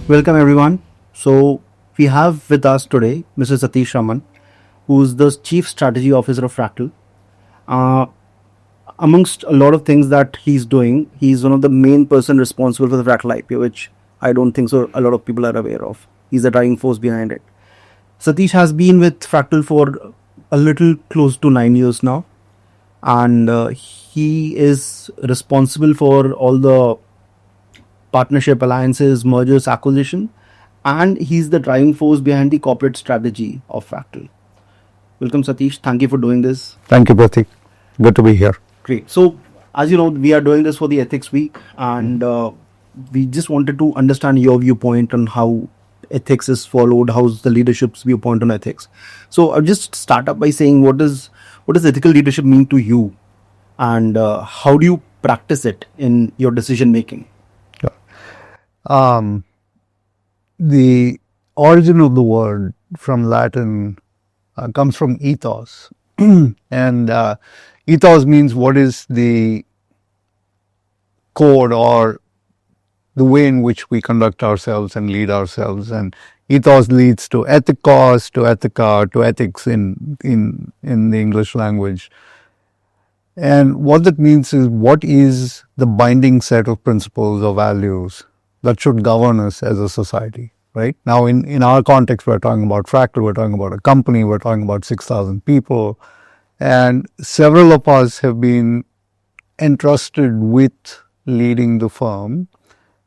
Welcome everyone. So we have with us today Mr. Satish Raman, who is the Chief Strategy Officer of Fractal. Uh, Amongst a lot of things that he's doing, he's one of the main person responsible for the Fractal IPO, which I don't think so a lot of people are aware of. He's the driving force behind it. Satish has been with Fractal for a little close to 9 years now, and he is responsible for all the partnership, alliances, mergers, acquisition, and he's the driving force behind the corporate strategy of Fractal. Welcome, Satish. Thank you for doing this. Thank you, Pratik. Good to be here. Great. So, as you know, we are doing this for the Ethics Week, and we just wanted to understand your viewpoint on how ethics is followed. How's the leadership's viewpoint on ethics? So, I'll just start up by saying what does ethical leadership mean to you, and how do you practice it in your decision making? Um, the origin of the word from Latin comes from ethos. And ethos means what is the code or the way in which we conduct ourselves and lead ourselves. And ethos leads to ethikos, to ethica, to ethics in the English language. And what that means is what is the binding set of principles or values that should govern us as a society, right? Now, in our context, we're talking about Fractal, we're talking about a company, we're talking about 6,000 people, and several of us have been entrusted with leading the firm,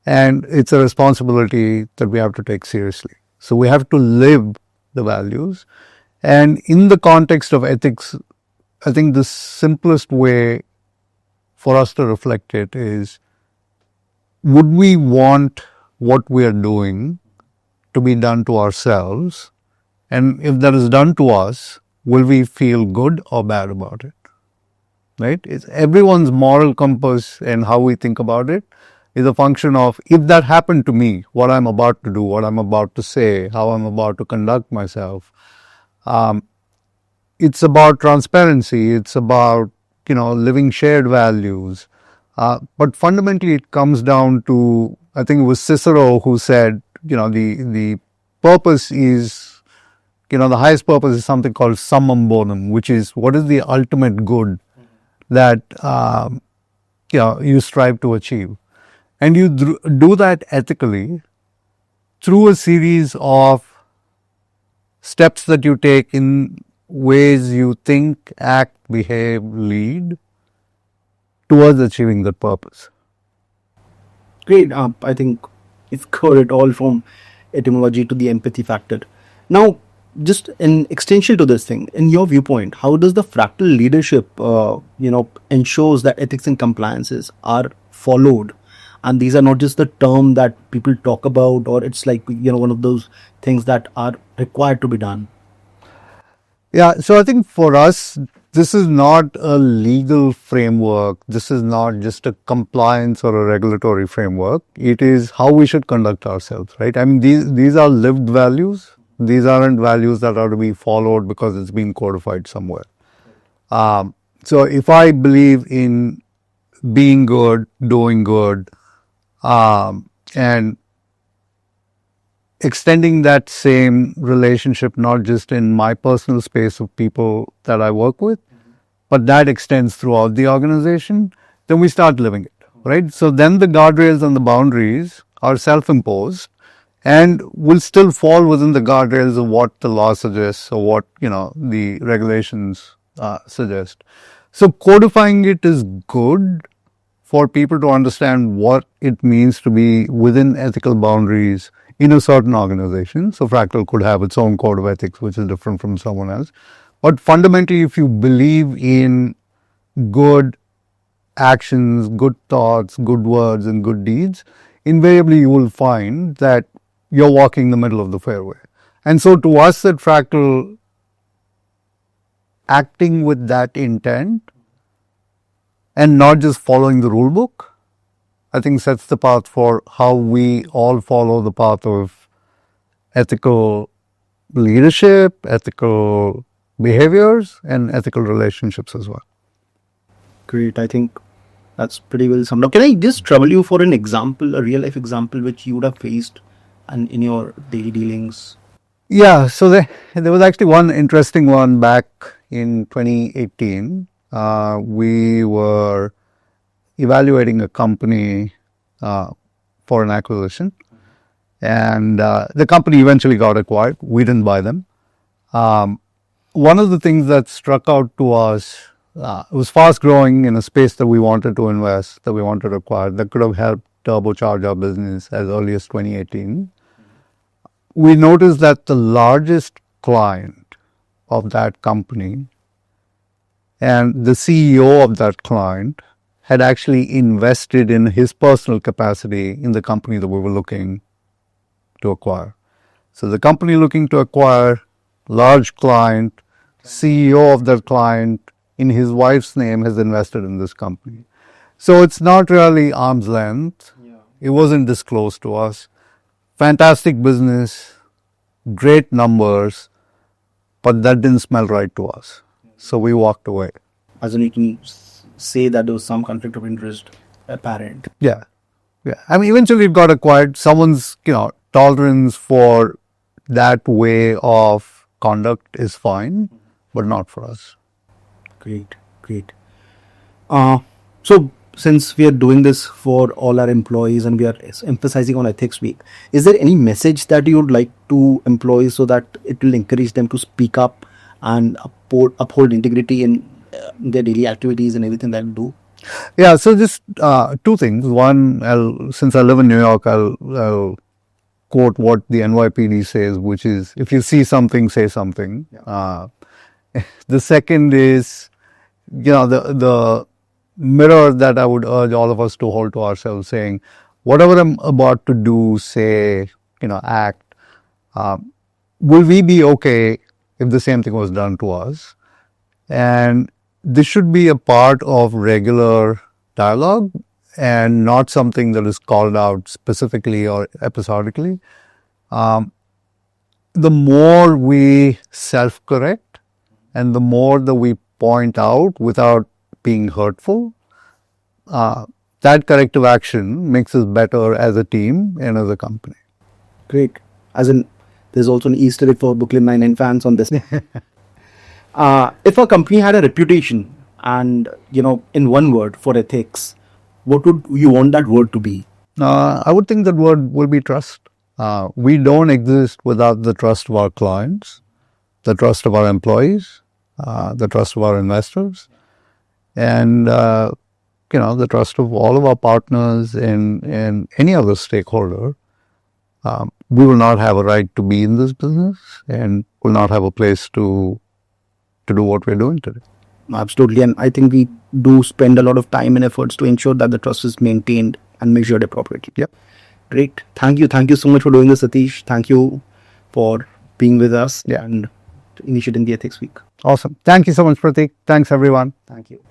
and it's a responsibility that we have to take seriously. So we have to live the values, and in the context of ethics, I think the simplest way for us to reflect it is, would we want what we are doing to be done to ourselves? And if that is done to us, will we feel good or bad about it? Right? It's everyone's moral compass and how we think about it is a function of, if that happened to me, what I'm about to do, what I'm about to say, how I'm about to conduct myself. It's about transparency. It's about, living shared values. But fundamentally, it comes down to, I think it was Cicero who said, the purpose is, the highest purpose is something called summum bonum, which is what is the ultimate good that, you strive to achieve. And you do that ethically through a series of steps that you take in ways you think, act, behave, lead towards achieving that purpose. Great. I think it's covered it all from etymology to the empathy factor. Now, just an extension to this thing, in your viewpoint, how does the fractal leadership, ensures that ethics and compliances are followed, and these are not just the term that people talk about, or it's like one of those things that are required to be done. Yeah, so I think for us, this is not a legal framework. This is not just a compliance or a regulatory framework. It is how we should conduct ourselves, right? I mean, these are lived values. These aren't values that are to be followed because it's been codified somewhere. So if I believe in being good, doing good, and extending that same relationship, not just in my personal space of people that I work with, but that extends throughout the organization, then we start living it, right? So then the guardrails and the boundaries are self-imposed and will still fall within the guardrails of what the law suggests or what, the regulations suggest. So codifying it is good for people to understand what it means to be within ethical boundaries in a certain organization. So Fractal could have its own code of ethics, which is different from someone else. But fundamentally, if you believe in good actions, good thoughts, good words, and good deeds, invariably you will find that you're walking the middle of the fairway. And so to us at Fractal, acting with that intent and not just following the rule book, I think sets the path for how we all follow the path of ethical leadership, ethical behaviors, and ethical relationships as well. Great. I think that's pretty well summed up. Can I just trouble you for an example, a real life example which you would have faced and in your daily dealings? Yeah, so there was actually one interesting one back in 2018. We were evaluating a company for an acquisition, and the company eventually got acquired. We didn't buy them. One of the things that struck out to us, it was fast growing in a space that we wanted to invest, that we wanted to acquire, that could have helped turbocharge our business as early as 2018. We noticed that the largest client of that company and the CEO of that client had actually invested in his personal capacity in the company that we were looking to acquire. So the company looking to acquire, large client, CEO of that client in his wife's name has invested in this company. So it's not really arm's length. It wasn't disclosed to us. Fantastic business, great numbers, but that didn't smell right to us. So we walked away. As in, you can say that there was some conflict of interest apparent. Yeah. Yeah. I mean, eventually it got acquired. Someone's, tolerance for that way of conduct is fine, but not for us. Great, great. So since we are doing this for all our employees and we are emphasizing on Ethics Week, is there any message that you would like to employees so that it will encourage them to speak up and uphold integrity in their daily activities and everything that they do? Yeah, so just two things. One, since I live in New York, I'll quote what the NYPD says, which is, if you see something, say something. Yeah. The second is, the mirror that I would urge all of us to hold to ourselves, saying, whatever I'm about to do, say, act, will we be okay if the same thing was done to us? And this should be a part of regular dialogue and not something that is called out specifically or episodically. The more we self-correct and the more that we point out without being hurtful, that corrective action makes us better as a team and as a company. Great. As in, there's also an Easter egg for Brooklyn Nine-Nine fans on this. If a company had a reputation and, in one word for ethics, what would you want that word to be? I would think that word will be trust. We don't exist without the trust of our clients, the trust of our employees, the trust of our investors, and the trust of all of our partners and any other stakeholder. We will not have a right to be in this business and will not have a place to do what we're doing today. Absolutely. And I think we do spend a lot of time and efforts to ensure that the trust is maintained and measured appropriately. Yep. Great. Thank you. Thank you so much for doing this, Satish. Thank you for being with us and initiating the Ethics Week. Awesome. Thank you so much, Pratik. Thanks, everyone. Thank you.